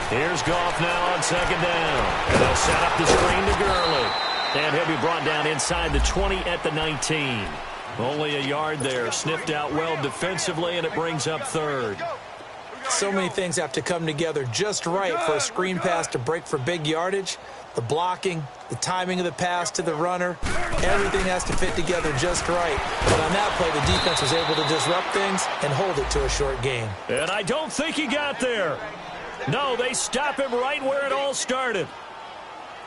Here's Goff now on second down. And they'll set up the screen to Gurley. And he'll be brought down inside the 20 at the 19. Only a yard there. Sniffed out well defensively, and it brings up third. So many things have to come together just right for a screen pass to break for big yardage. The blocking, the timing of the pass to the runner, everything has to fit together just right. But on that play, the defense was able to disrupt things and hold it to a short gain. And I don't think he got there. No, they stop him right where it all started.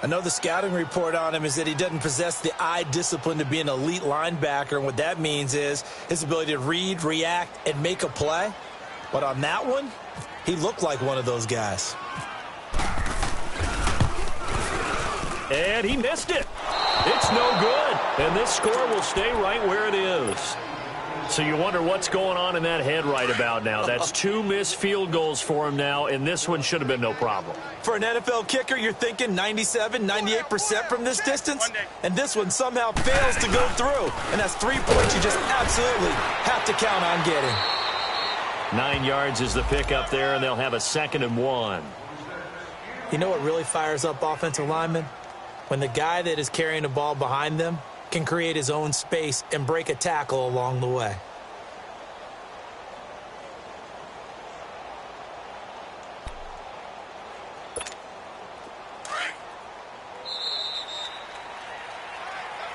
I know the scouting report on him is that he doesn't possess the eye discipline to be an elite linebacker, and what that means is his ability to read, react, and make a play. But on that one, he looked like one of those guys. And he missed it. It's no good. And this score will stay right where it is. So you wonder what's going on in that head right about now. That's 2 missed field goals for him now, and this one should have been no problem. For an NFL kicker, you're thinking 97, 98% from this distance, and this one somehow fails to go through. And that's 3 points you just absolutely have to count on getting. 9 yards is the pickup there, and they'll have a 2nd and 1. You know what really fires up offensive linemen? When the guy that is carrying the ball behind them can create his own space and break a tackle along the way.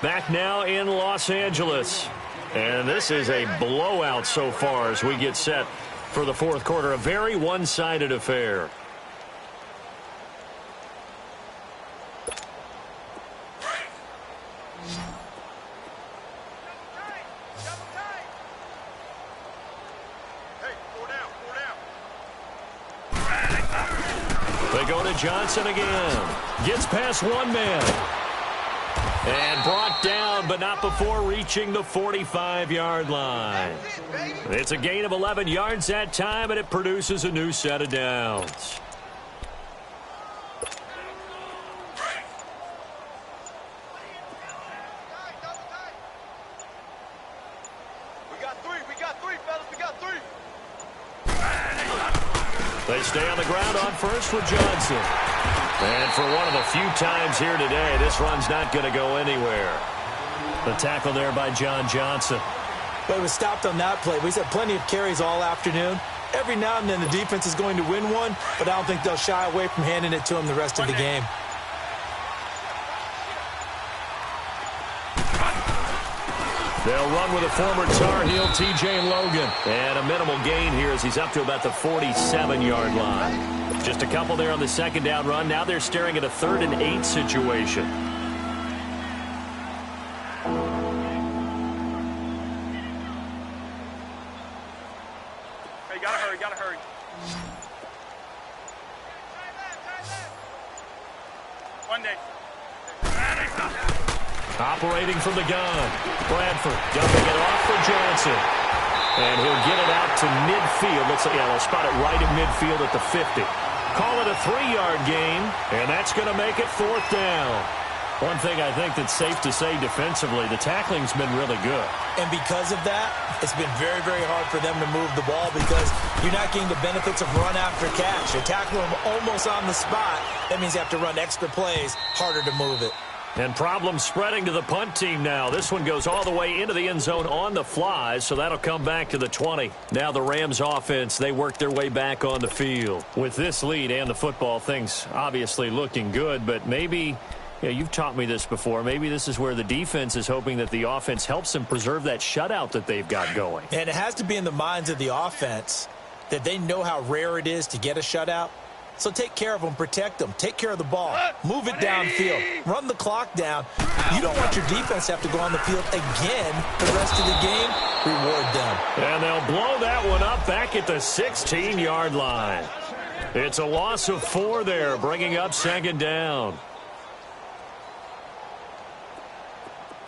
Back now in Los Angeles. And this is a blowout so far as we get set for the 4th quarter. A very one-sided affair. They go to Johnson again. Gets past one man. And brought down, but not before reaching the 45-yard line. It's a gain of 11 yards that time, and it produces a new set of downs. We got three, fellas. We got 3. They stay on the ground on first with Johnson. And for one of the few times here today, this run's not going to go anywhere. The tackle there by John Johnson. But it was stopped on that play. We've had plenty of carries all afternoon. Every now and then the defense is going to win one, but I don't think they'll shy away from handing it to him the rest of the game. They'll run with a former Tar Heel, T.J. Logan. And a minimal gain here as he's up to about the 47-yard line. Just a couple there on the 2nd down run. Now they're staring at a 3rd and 8 situation. Hey, gotta hurry, gotta hurry. One day. Operating from the gun. Bradford dumping it off for Johnson. And he'll get it out to midfield. Looks like, yeah, they'll spot it right at midfield at the 50. Call it a 3-yard gain, and that's going to make it 4th down. One thing I think that's safe to say defensively, the tackling's been really good. And because of that, it's been very, very hard for them to move the ball because you're not getting the benefits of run after catch. You're tackling them almost on the spot. That means you have to run extra plays, harder to move it. And problems spreading to the punt team now. This one goes all the way into the end zone on the fly, so that'll come back to the 20. Now the Rams offense, they work their way back on the field. With this lead and the football, things obviously looking good, but maybe, you've taught me this before, maybe this is where the defense is hoping that the offense helps them preserve that shutout that they've got going. And it has to be in the minds of the offense that they know how rare it is to get a shutout. So take care of them, protect them, take care of the ball, move it downfield, run the clock down. You don't want your defense to have to go on the field again the rest of the game. Reward them. And they'll blow that one up back at the 16-yard line. It's a loss of 4 there, bringing up 2nd down.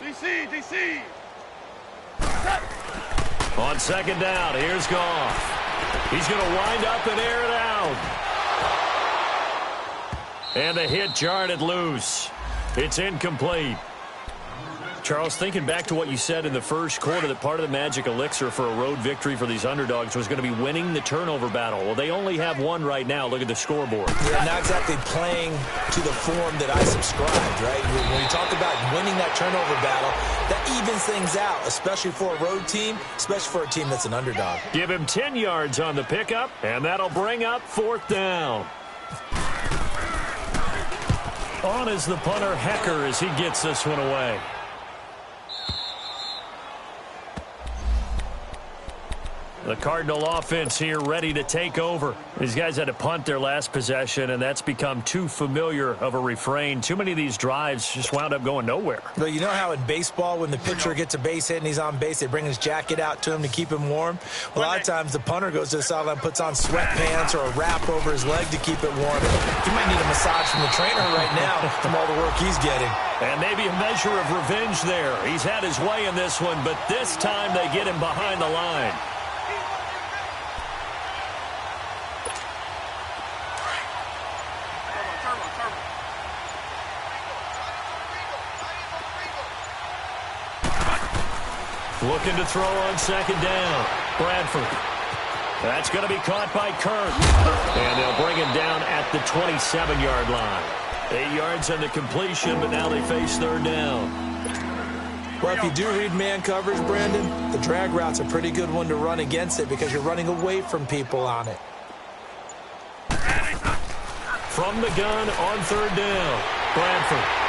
DC. On 2nd down, here's Goff. He's going to wind up and air it out. And the hit jarred it loose. It's incomplete. Charles, thinking back to what you said in the first quarter, that part of the magic elixir for a road victory for these underdogs was going to be winning the turnover battle. Well, they only have one right now. Look at the scoreboard. Yeah, not exactly playing to the form that I subscribed, right? When you talk about winning that turnover battle, that evens things out, especially for a road team, especially for a team that's an underdog. Give him 10 yards on the pickup, and that'll bring up 4th down. On is the punter, Hecker, as he gets this one away. The Cardinal offense here ready to take over. These guys had to punt their last possession, and that's become too familiar of a refrain. Too many of these drives just wound up going nowhere. Well, you know how in baseball, when the pitcher gets a base hit and he's on base, they bring his jacket out to him to keep him warm? Well, a lot of times the punter goes to the sideline, puts on sweatpants or a wrap over his leg to keep it warm. He might need a massage from the trainer right now from all the work he's getting. And maybe a measure of revenge there. He's had his way in this one, but this time they get him behind the line. Looking to throw on second down. Bradford. That's going to be caught by Kirk. And they'll bring him down at the 27-yard line. 8 yards on the completion, but now they face third down. Well, if you do read man coverage, Brandon, the drag route's a pretty good one to run against it because you're running away from people on it. From the gun on third down. Bradford.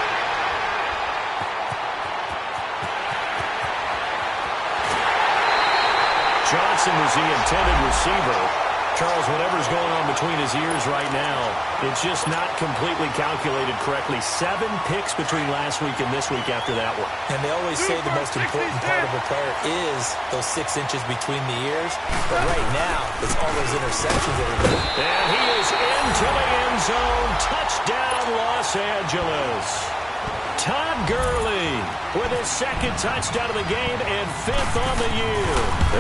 Johnson was the intended receiver. Charles, whatever's going on between his ears right now, it's just not completely calculated correctly. 7 picks between last week and this week after that one. And they always say the most important part of a player is those 6 inches between the ears. But right now, it's all those interceptions that are good. And he is into the end zone. Touchdown, Los Angeles. Todd Gurley with his 2nd touchdown of the game and 5th on the year.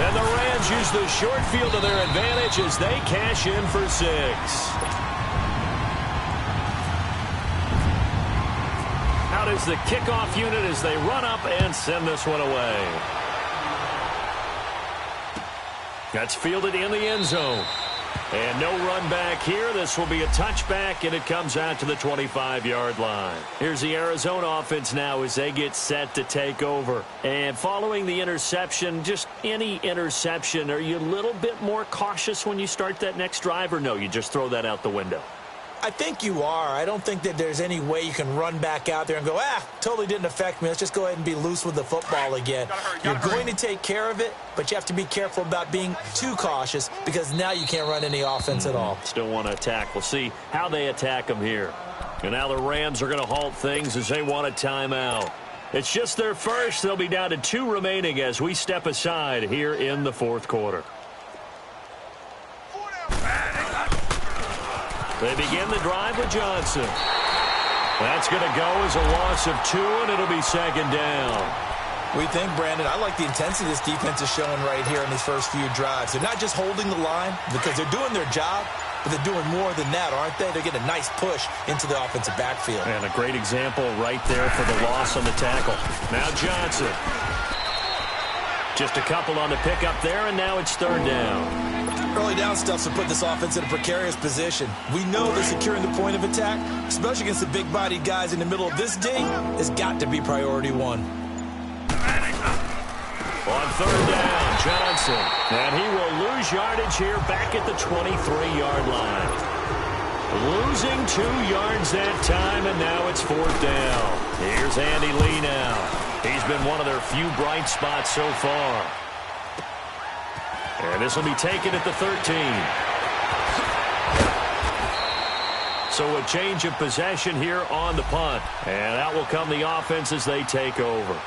And the Rams use the short field to their advantage as they cash in for 6. Out is the kickoff unit as they run up and send this one away. That's fielded in the end zone. And no run back here. This will be a touchback, and it comes out to the 25-yard line. Here's the Arizona offense now as they get set to take over. And following the interception, just any interception, are you a little bit more cautious when you start that next drive, or no, you just throw that out the window? I think you are. I don't think that there's any way you can run back out there and go, totally didn't affect me. Let's just go ahead and be loose with the football again. You're going to take care of it, but you have to be careful about being too cautious because now you can't run any offense at all. Still want to attack. We'll see how they attack them here. And now the Rams are going to halt things as they want a timeout. It's just their first. They'll be down to 2 remaining as we step aside here in the 4th quarter. They begin the drive with Johnson. That's going to go as a loss of 2, and it'll be 2nd down. We think, Brandon, I like the intensity this defense is showing right here in these first few drives. They're not just holding the line because they're doing their job, but they're doing more than that, aren't they? They're getting a nice push into the offensive backfield. And a great example right there for the loss on the tackle. Now Johnson. Just a couple on the pickup there, and now it's 3rd down. Early down stuff to put this offense in a precarious position. We know that securing the point of attack, especially against the big-bodied guys in the middle of this D, has got to be priority 1. On 3rd down, Johnson. And he will lose yardage here back at the 23-yard line. Losing 2 yards that time, and now it's 4th down. Here's Andy Lee now. He's been one of their few bright spots so far. And this will be taken at the 13. So a change of possession here on the punt. And out will come the offense as they take over.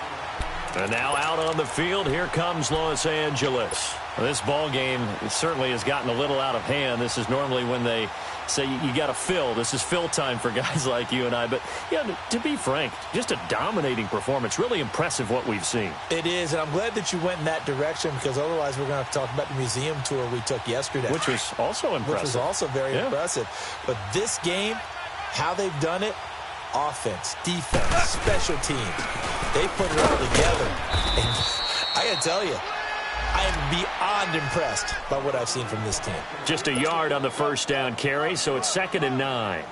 And now out on the field, here comes Los Angeles. Well, this ball game certainly has gotten a little out of hand. This is normally when they say you got to fill. This is fill time for guys like you and I. But, yeah, to be frank, just a dominating performance. Really impressive what we've seen. It is, and I'm glad that you went in that direction because otherwise we're going to have to talk about the museum tour we took yesterday. Which was also impressive. Which was also very impressive. But this game, how they've done it, offense, defense, special teams, they put it all together. And I got to tell you, I am beyond impressed by what I've seen from this team. Just a yard on the 1st down carry, so it's 2nd and 9.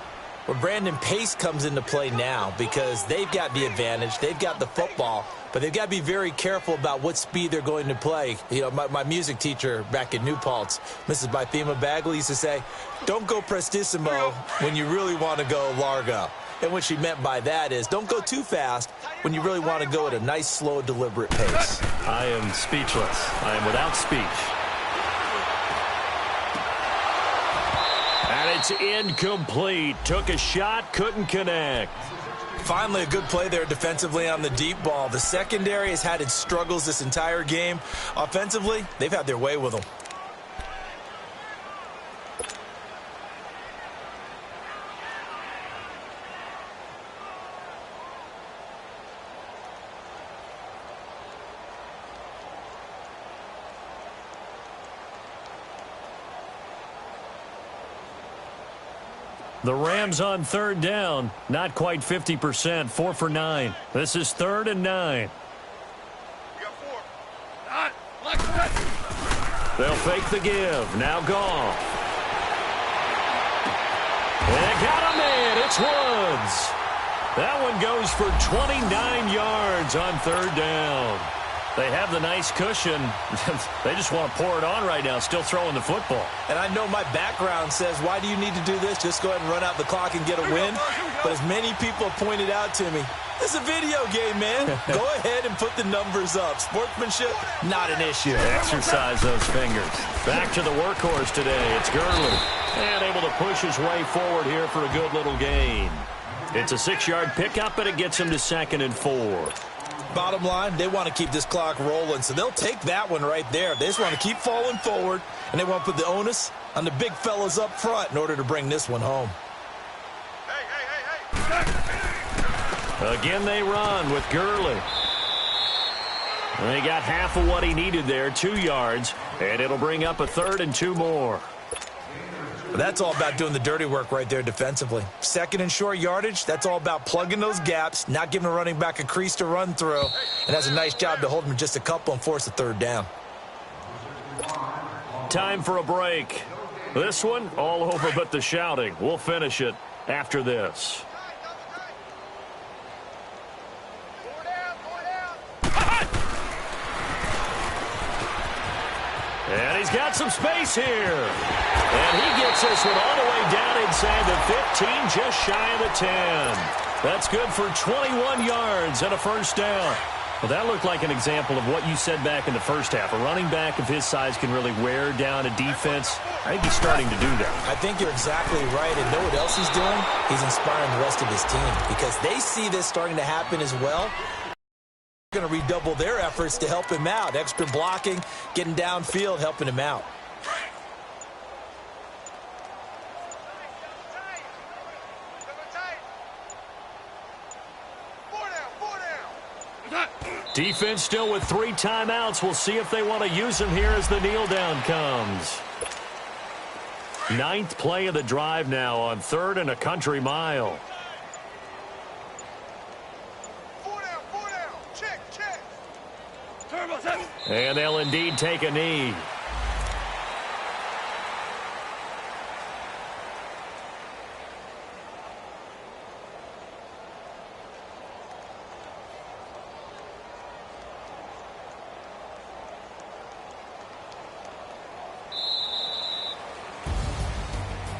Well, Brandon, pace comes into play now because they've got the advantage. They've got the football, but they've got to be very careful about what speed they're going to play. You know, my music teacher back in New Paltz, Mrs. Bythema Bagley, used to say, don't go prestissimo when you really want to go largo. And what she meant by that is don't go too fast when you really want to go at a nice, slow, deliberate pace. I am speechless. I am without speech. it's incomplete. Took a shot, couldn't connect. Finally, a good play there defensively on the deep ball. The secondary has had its struggles this entire game. Offensively, they've had their way with them. The Rams on third down, not quite 50%, 4 for 9. This is 3rd and 9. You got 4. They'll fake the give. Now Goff. They got a man. It's Woods. That one goes for 29 yards on third down. They have the nice cushion. They just want to pour it on right now, still throwing the football. And I know my background says, why do you need to do this? Just go ahead and run out the clock and get a win. But as many people have pointed out to me, this is a video game, man. Go ahead and put the numbers up. Sportsmanship, not an issue. Exercise those fingers. Back to the workhorse today. It's Gurley. And able to push his way forward here for a good little gain. It's a 6-yard pickup, and it gets him to 2nd and 4. Bottom line, they want to keep this clock rolling, so they'll take that one right there. They just want to keep falling forward, and they want to put the onus on the big fellas up front in order to bring this one home. Hey. Again, they run with Gurley. And they got half of what he needed there, 2 yards, and it'll bring up a 3rd and 2 more. That's all about doing the dirty work right there defensively. 2nd and short yardage, that's all about plugging those gaps, not giving a running back a crease to run through, and has a nice job to hold him just a couple and force a 3rd down. Time for a break. This one, all over but the shouting. We'll finish it after this. And he's got some space here. And he gets this one all the way down inside the 15, just shy of the 10. That's good for 21 yards and a 1st down. Well, that looked like an example of what you said back in the first half. A running back of his size can really wear down a defense. I think he's starting to do that. I think you're exactly right. And know what else he's doing? He's inspiring the rest of his team because they see this starting to happen as well. Going to redouble their efforts to help him out. Extra blocking, getting downfield, helping him out. Defense still with 3 timeouts. We'll see if they want to use them here as the kneel down comes. 9th play of the drive now on 3rd and a country mile. And they'll indeed take a knee.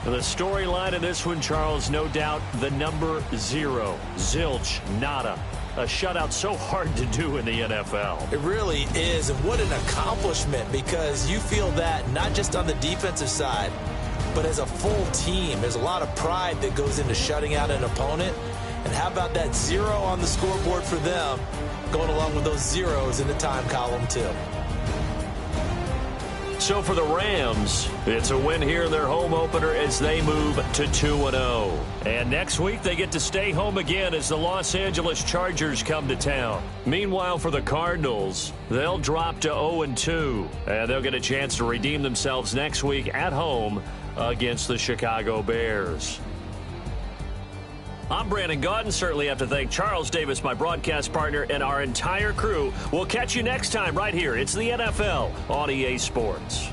The storyline of this one, Charles, no doubt the number 0. Zilch, nada. A shutout so hard to do in the NFL. It really is, and what an accomplishment, because you feel that not just on the defensive side, but as a full team. There's a lot of pride that goes into shutting out an opponent. And how about that 0 on the scoreboard for them, going along with those zeros in the time column too. So for the Rams, it's a win here in their home opener as they move to 2-0. And next week they get to stay home again as the Los Angeles Chargers come to town. Meanwhile for the Cardinals, they'll drop to 0-2. And they'll get a chance to redeem themselves next week at home against the Chicago Bears. I'm Brandon Gaudin. Certainly have to thank Charles Davis, my broadcast partner, and our entire crew. We'll catch you next time right here. It's the NFL on EA Sports.